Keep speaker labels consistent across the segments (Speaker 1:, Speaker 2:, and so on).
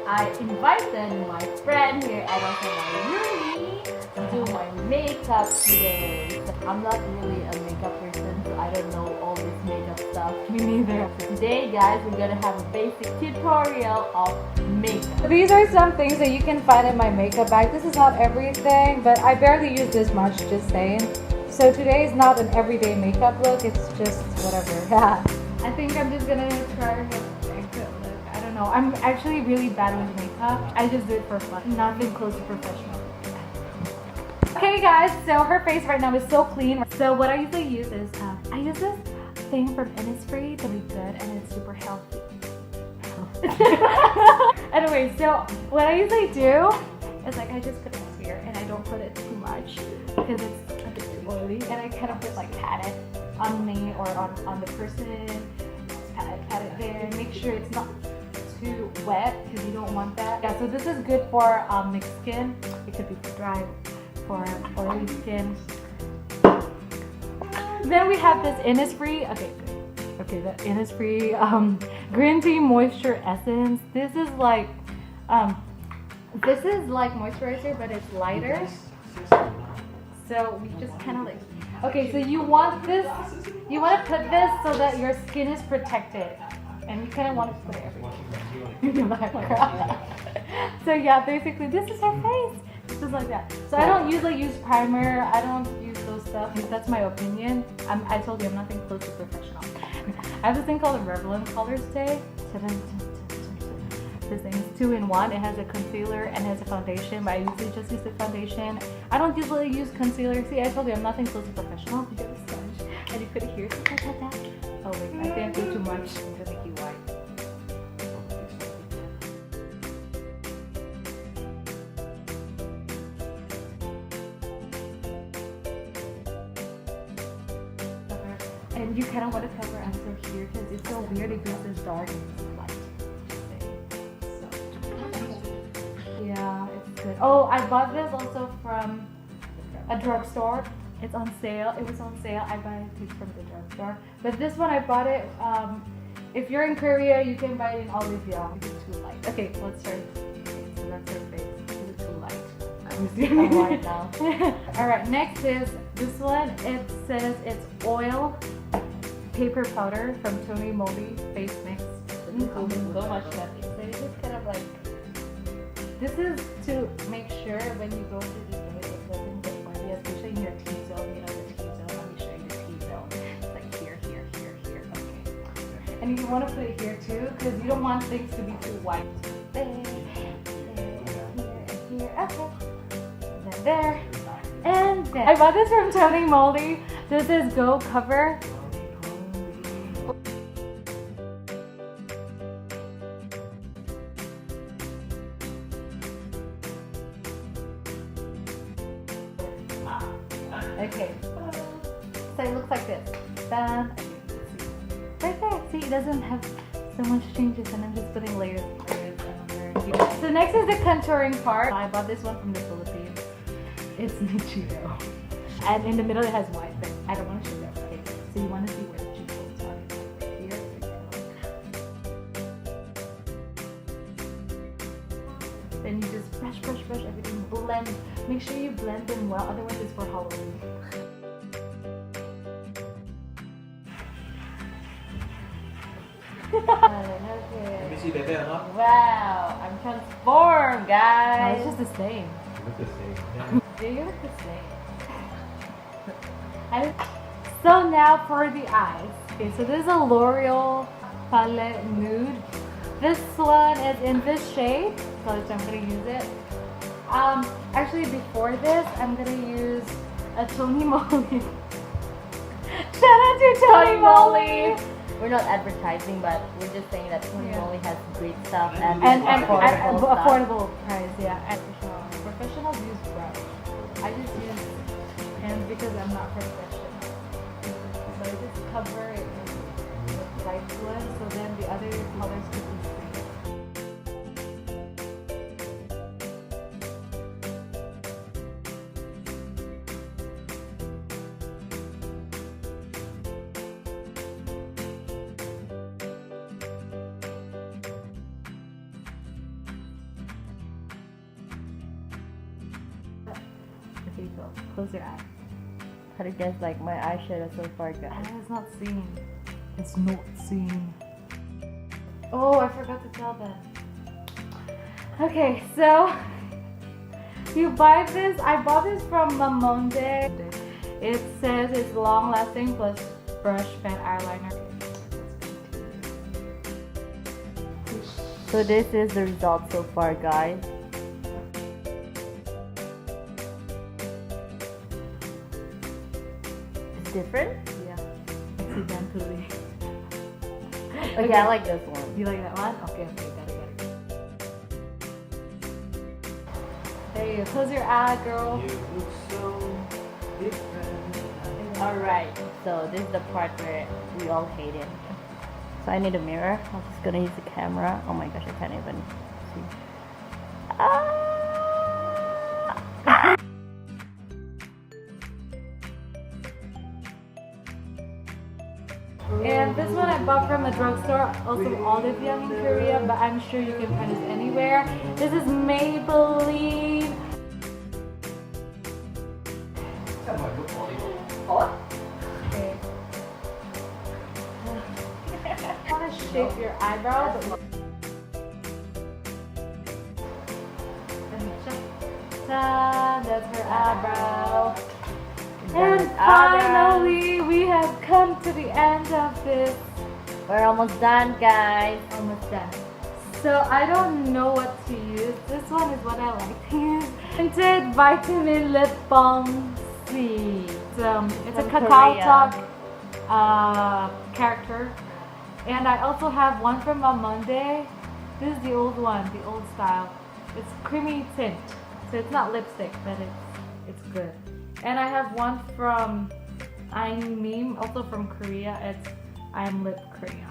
Speaker 1: I invited my friend here and also my roomie to do my makeup today. I'm not really a makeup person, so I don't know all this makeup stuff. Me neither. So today, guys, we're gonna have a basic tutorial of makeup.
Speaker 2: These are some things that you can find in my makeup bag. This is not everything, but I barely use this much, just saying. So today is not an everyday makeup look, it's just whatever. I think I'm just gonna try to get a good look. I don't know. I'm actually really bad with makeup. I just do it for fun. Nothing close to professional. Okay guys, so her face right now is so clean. So what I usually use is, I use this thing from Innisfree to be good and it's super healthy. Anyway, so what I usually do is like I just put it here and I don't put it too much because it's a bit too oily, and I kind of put like pat it on me or on the person, pat it there and make sure it's not too wet because you don't want that. Yeah, so this is good for mixed skin. It could be for dry, for oily skin. Then we have this Innisfree. Okay, the Innisfree green tea moisture essence. This is like moisturizer, but it's lighter. So we just kind of like, okay, so you want to put this so that your skin is protected, and you kind of want to put it everywhere. So yeah, basically this is her face. This is like that. So I don't usually use primer. I don't use those stuff. That's my opinion. I told you I'm nothing close to professional. I have this thing called a Revlon Colorstay. This thing is 2-in-1. It has a concealer and has a foundation, but I usually just use the foundation. I don't usually use concealer. See, I told you I'm nothing close to professional. You get a sponge and you could hear something like that. Oh wait, I didn't do too much. I'm gonna make you white. And you kind of want to cover until here because it's so weird. It goes this dark and it's light. So, yeah, it's good. Oh, I bought this also from a drugstore. It's on sale. It was on sale. I bought it from the drugstore. But this one I bought it. If you're in Korea, you can buy it in Olivia. Is it too light? Okay, let's start. Okay, so that's her face. Is it too light? I'm white now. Alright, next is this one. It says it's oil paper powder from Moly face mix. So much nothing. So it's just kind of like, this is to make sure when you go through the day it doesn't get muddy, especially in your T-zone. You know the T-zone. Let me show you the T-zone. It's like here. Okay. And you want to put it here too because you don't want things to be too white. There, here. Okay. Then there. And then I bought this from Moly. This is GOCOVER. Okay, so it looks like this. Right there. See, it doesn't have so much changes, and I'm just putting layers. So next is the contouring part. I bought this one from the Philippines. It's Nichido, and in the middle it has white, but I don't want to show that. Okay, so you want to see where the cheekbones are? Right here. Then you just brush everything, blend. Make sure you blend them well, otherwise it's for Halloween.
Speaker 3: Let me see better, huh?
Speaker 1: Wow, I'm transformed, guys.
Speaker 2: No, it's just the same.
Speaker 3: You look the same.
Speaker 1: Yeah, you look the same. So now for the eyes. Okay, so this is a L'Oreal palette nude. This one is in this shade, so I'm gonna use it. Actually before this, I'm gonna use a Moly. Shout out to Moly.
Speaker 4: We're not advertising, but we're just saying that Moly has great stuff and
Speaker 1: affordable price. Yeah, and professionals use brush. I just use him because I'm not professional. So I just cover it with light blend, so then the other colors could be seen.
Speaker 2: go. Close your eye.
Speaker 4: How do you guys like my eyeshadow so far, guys?
Speaker 2: It's not seen. It's not seen. Oh, I forgot to tell them. Okay, so you buy this. I bought this from Mamonde. It says it's long lasting plus brush pen eyeliner.
Speaker 4: So this is the result so far, guys. It's different?
Speaker 2: Yeah, accidentally.
Speaker 4: Okay, I like this one.
Speaker 2: You like that one? Okay, got it. There you go. Close your eye, girl.
Speaker 3: You look so different.
Speaker 4: Alright, so this is the part where we all hate it. So I need a mirror. I'm just gonna use the camera. Oh my gosh, I can't even see.
Speaker 2: And this one I bought from a drugstore, also Olive Young in Korea, but I'm sure you can find this anywhere. This is Maybelline. Okay. I want to shape your eyebrow, but that's her eyebrow. And finally, we have come to the end of this.
Speaker 4: We're almost done, guys.
Speaker 2: Almost done. So I don't know what to use. This one is what I like to use. Tinted Vitamin Lip Balm C. It's a
Speaker 4: From
Speaker 2: Cacao
Speaker 4: Korea.
Speaker 2: Talk character. And I also have one from Mamonde. This is the old one, the old style. It's creamy tint. So it's not lipstick, but it's good. And I have one from I'm Meme, also from Korea. It's I'm Lip Korea.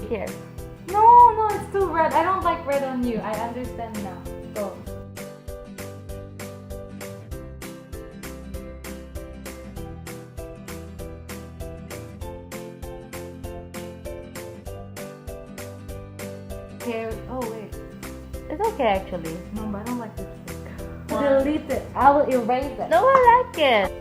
Speaker 4: Here.
Speaker 2: No, it's too red. I don't like red on you. I understand now. Go. Okay. Oh wait.
Speaker 4: It's okay, actually.
Speaker 2: No, but I don't like lipstick. Delete it. I will erase it.
Speaker 4: No, I like it.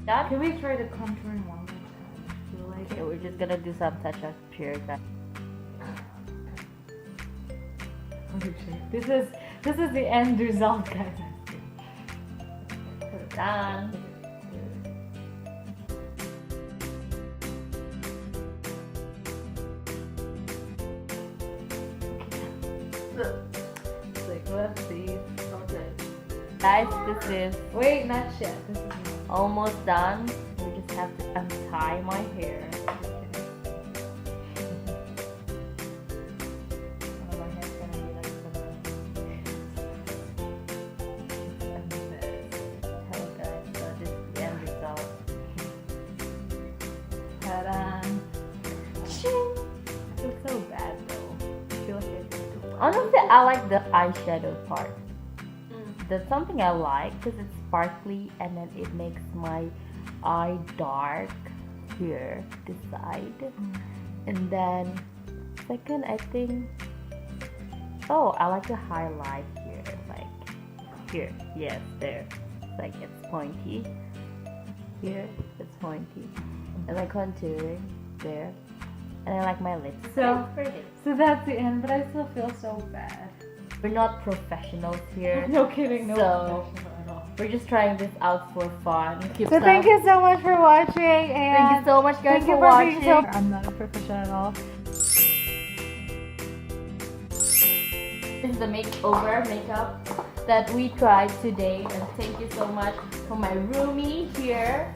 Speaker 4: Done?
Speaker 2: Can we try the contouring one more time? Do you like
Speaker 4: Okay,
Speaker 2: it?
Speaker 4: we're just gonna do some touch-ups here, guys.
Speaker 2: This is the end result, guys.
Speaker 4: Done.
Speaker 2: Like, let's see. Okay.
Speaker 4: Guys, this is
Speaker 2: Wait, not yet. This is not.
Speaker 4: almost done. We just have to untie my hair. Oh, my hair's gonna be like so hello guys, so this is the end result.
Speaker 2: Ta-da. Ching. I feel so bad though. I feel like I did too much.
Speaker 4: Honestly, I like the eyeshadow part. That's something I like because it's sparkly and then it makes my eye dark here, this side. And then second, I think, oh, I like the highlight here, like here, yes, there. It's like it's pointy. Here, it's pointy. And like contouring there. And I like my lips.
Speaker 2: So-
Speaker 4: It's pretty.
Speaker 2: So that's the end, but I still feel so bad.
Speaker 4: We're not professionals here.
Speaker 2: No kidding, no.
Speaker 4: So-
Speaker 2: professional at all.
Speaker 4: We're just trying this out for fun.
Speaker 2: So thank you so much for watching, and
Speaker 4: Thank you so much, guys,
Speaker 2: thank you
Speaker 4: for
Speaker 2: being
Speaker 4: watching.
Speaker 2: so. I'm not a professional at all.
Speaker 4: This is the makeover makeup that we tried today, and thank you so much for my roomie here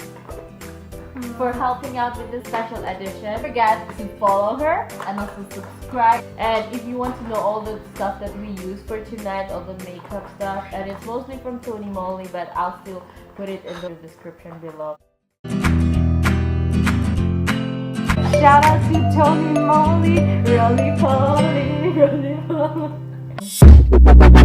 Speaker 4: for helping out with this special edition. Don't forget to follow her and also subscribe. And if you want to know all the stuff that we use for tonight, all the makeup stuff, and it's mostly from Tony Moly, but I'll still put it in the description below.
Speaker 2: shout out to Tony Moly, roly poly, roly poly.